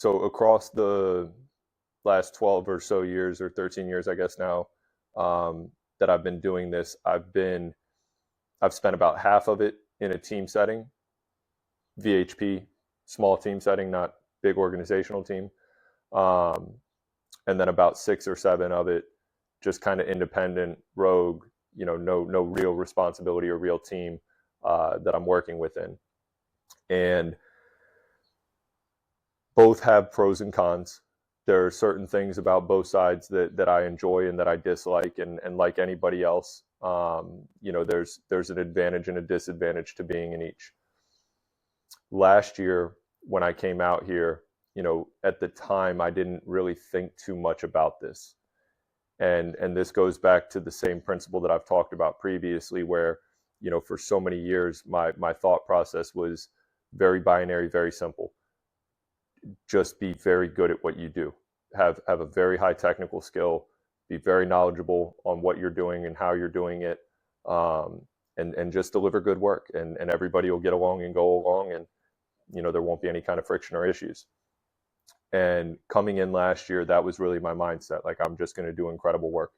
So across the last 12 or so years, or 13 years, I guess now, that I've been doing this, I've spent about half of it in a team setting, VHP, small team setting, not big organizational team. Um, and then about 6 or 7 of it just kind of independent, rogue, no real responsibility or real team that I'm working within. And both have pros and cons. There are certain things about both sides that I enjoy and that I dislike, and like anybody else, there's an advantage and a disadvantage to being in each. Last year, when I came out here, at the time, I didn't really think too much about this. And this goes back to the same principle that I've talked about previously, where, for so many years, my thought process was very binary, very simple. Just be very good at what you do. Have a very high technical skill. Be very knowledgeable on what you're doing and how you're doing it, and just deliver good work. And everybody will get along and go along, and there won't be any kind of friction or issues. And coming in last year, that was really my mindset. Like, I'm just going to do incredible work.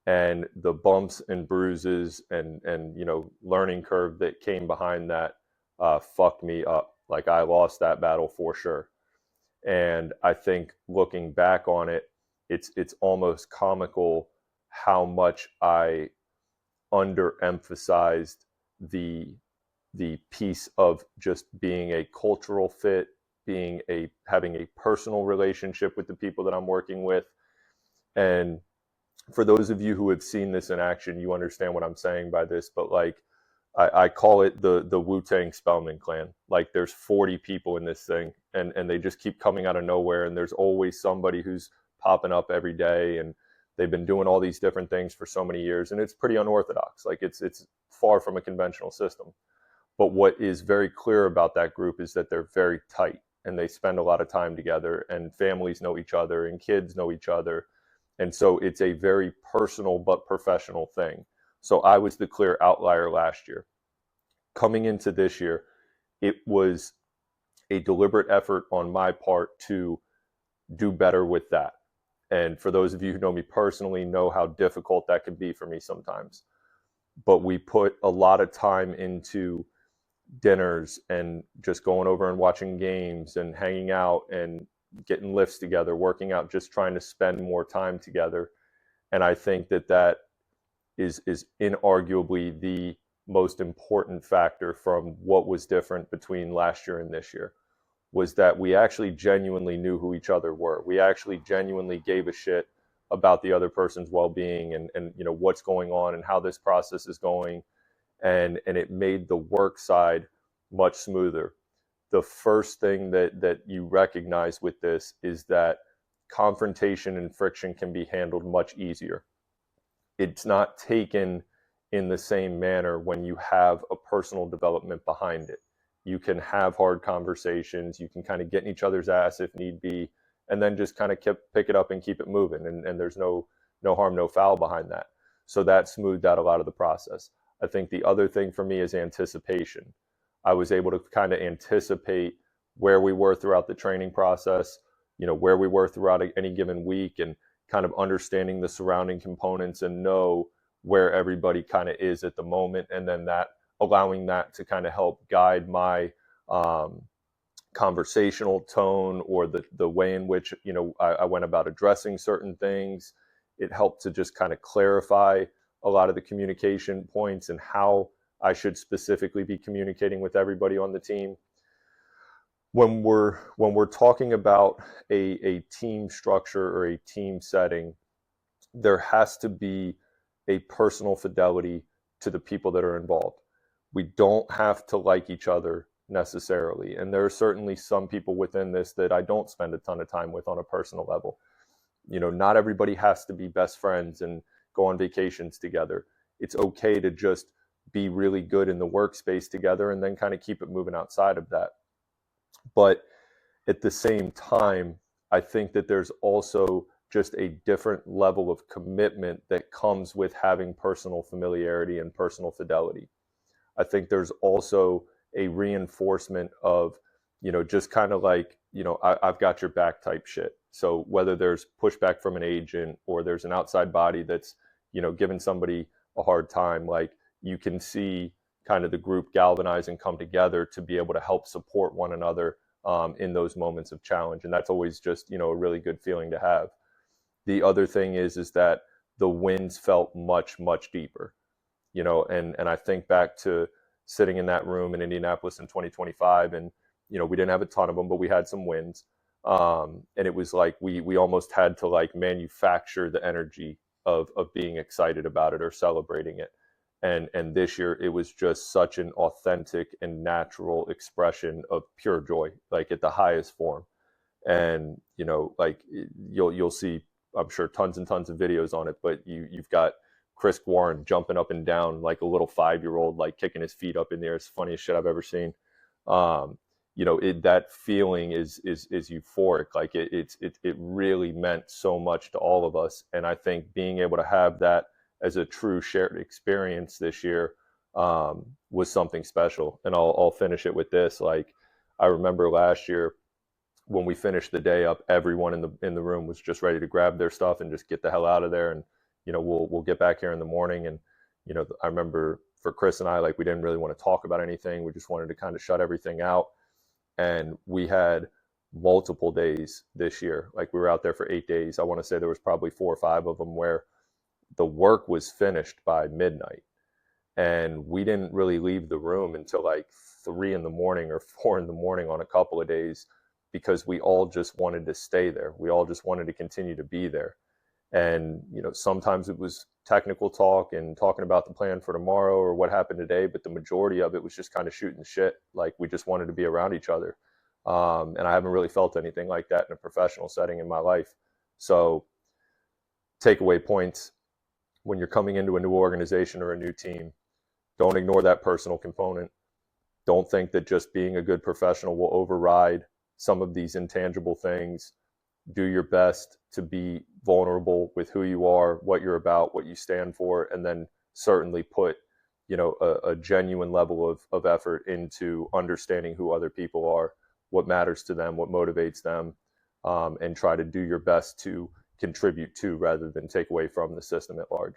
And the bumps and bruises and learning curve that came behind that fucked me up. Like, I lost that battle for sure. And I think looking back on it, it's almost comical how much I underemphasized the piece of just being a cultural fit, having a personal relationship with the people that I'm working with. And for those of you who have seen this in action, you understand what I'm saying by this, but like, I call it the Wu-Tang Spellman clan. Like, there's 40 people in this thing, and they just keep coming out of nowhere, and there's always somebody who's popping up every day, and they've been doing all these different things for so many years, and it's pretty unorthodox. Like, it's far from a conventional system. But what is very clear about that group is that they're very tight, and they spend a lot of time together, and families know each other, and kids know each other. And so it's a very personal but professional thing. So I was the clear outlier last year. Coming into this year, it was a deliberate effort on my part to do better with that. And for those of you who know me personally, know how difficult that can be for me sometimes. But we put a lot of time into dinners and just going over and watching games and hanging out and getting lifts together, working out, just trying to spend more time together. And I think that is inarguably the most important factor from what was different between last year and this year, was that we actually genuinely knew who each other were. We actually genuinely gave a shit about the other person's well-being and what's going on and how this process is going. And it made the work side much smoother. The first thing that you recognize with this is that confrontation and friction can be handled much easier. It's not taken in the same manner when you have a personal development behind it. You can have hard conversations, you can kind of get in each other's ass if need be, and then just kind of pick it up and keep it moving. And there's no harm, no foul behind that. So that smoothed out a lot of the process. I think the other thing for me is anticipation. I was able to kind of anticipate where we were throughout the training process, where we were throughout any given week, and kind of understanding the surrounding components and know where everybody kind of is at the moment. And then allowing that to kind of help guide my conversational tone, or the way in which, I went about addressing certain things. It helped to just kind of clarify a lot of the communication points and how I should specifically be communicating with everybody on the team. When we're talking about a team structure or a team setting, there has to be a personal fidelity to the people that are involved. We don't have to like each other necessarily. And there are certainly some people within this that I don't spend a ton of time with on a personal level. Not everybody has to be best friends and go on vacations together. It's okay to just be really good in the workspace together and then kind of keep it moving outside of that. But at the same time, I think that there's also just a different level of commitment that comes with having personal familiarity and personal fidelity. I think there's also a reinforcement of, just kind of like, I've got your back type shit. So whether there's pushback from an agent or there's an outside body that's, giving somebody a hard time, like you can see kind of the group galvanize and come together to be able to help support one another in those moments of challenge. And that's always just, a really good feeling to have. The other thing is that the wins felt much, much deeper, and I think back to sitting in that room in Indianapolis in 2025, and we didn't have a ton of them, but we had some wins, and it was like we almost had to like manufacture the energy of being excited about it or celebrating it, and this year it was just such an authentic and natural expression of pure joy, like at the highest form. And like you'll see, I'm sure, tons and tons of videos on it, but you've got Chris Warren jumping up and down like a little 5-year-old, like kicking his feet up in the air. It's the funniest shit I've ever seen. That feeling is euphoric. Like it really meant so much to all of us. And I think being able to have that as a true shared experience this year was something special. And I'll finish it with this. Like I remember last year when we finished the day up, everyone in the room was just ready to grab their stuff and just get the hell out of there. And we'll get back here in the morning. And I remember for Chris and I, like we didn't really want to talk about anything. We just wanted to kind of shut everything out. And we had multiple days this year. Like we were out there for 8 days. I want to say there was probably 4 or 5 of them where the work was finished by midnight, and we didn't really leave the room until like 3 in the morning or 4 in the morning on a couple of days, because we all just wanted to stay there. We all just wanted to continue to be there. And sometimes it was technical talk and talking about the plan for tomorrow or what happened today, but the majority of it was just kind of shooting shit. Like we just wanted to be around each other. And I haven't really felt anything like that in a professional setting in my life. So takeaway points: when you're coming into a new organization or a new team, don't ignore that personal component. Don't think that just being a good professional will override some of these intangible things. Do your best to be vulnerable with who you are, what you're about, what you stand for, and then certainly put a genuine level of effort into understanding who other people are, what matters to them, what motivates them, and try to do your best to contribute to rather than take away from the system at large.